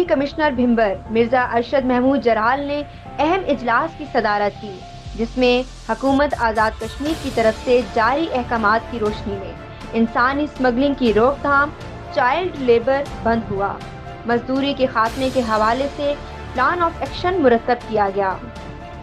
Deputy commissioner Bhimber Mirza Arshad Mahmood Jarral نے اہم اجلاس کی صدارت کی، جس میں حکومت آزاد کشمیر کی طرف سے جاری احکامات کی روشنی میں انسانی اسمگلنگ کی روک تھام، چائلڈ لیبر بند ہوا، مزدوری کے خاتمے کے حوالے سے پلان آف ایکشن مرتب کیا گیا۔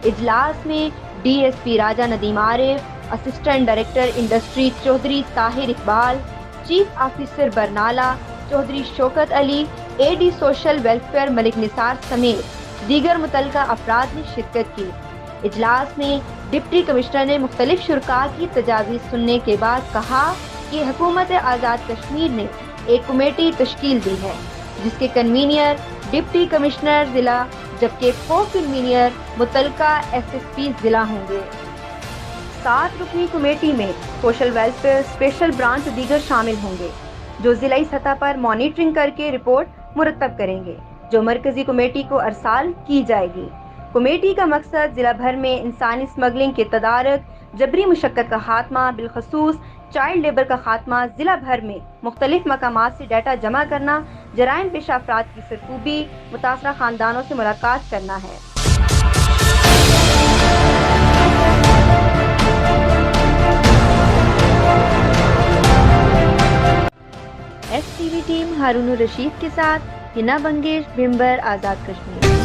اجلاس میں D S P Raja Nadeem Arif, assistant director industry Chaudhry Tahir Iqbal, chief officer Barnala Chaudhry Shaukat Ali, A D social welfare Malik Nisar سمیت دیگر متعلقہ افراد نے شرکت کی۔ اجلاس میں ڈپٹی کمشنر نے مختلف شرکاء کی تجاویز سننے کے بعد کہا کہ حکومت آزاد کشمیر نے ایک کمیٹی تشکیل دی ہے، جس کے کنوینئر ڈپٹی کمشنر ضلع جبکہ کو کنوینئر متعلقہ ایس ایس پی ضلع ہوں گے۔ 7 رکنی کمیٹی میں سوشل ویلفیئر اسپیشل برانچ دیگر شامل ہوں گے، جو ضلعی سطح پر مانیٹرنگ کر کے رپورٹ مرتب کریں گے، جو مرکزی کمیٹی کو ارسال کی جائے گی۔ کمیٹی کا مقصد ضلع بھر میں انسانی اسمگلنگ کے تدارک، جبری مشقت کا خاتمہ، بالخصوص چائلڈ لیبر کا خاتمہ، ضلع بھر میں مختلف مقامات سے ڈیٹا جمع کرنا، جرائم پیشہ افراد کی سرکوبی، متاثرہ خاندانوں سے ملاقات کرنا ہے۔ S T V team Haroon ur Rasheed کے ساتھ ہنا بنگیش، بھمبر، آزاد کشمیر۔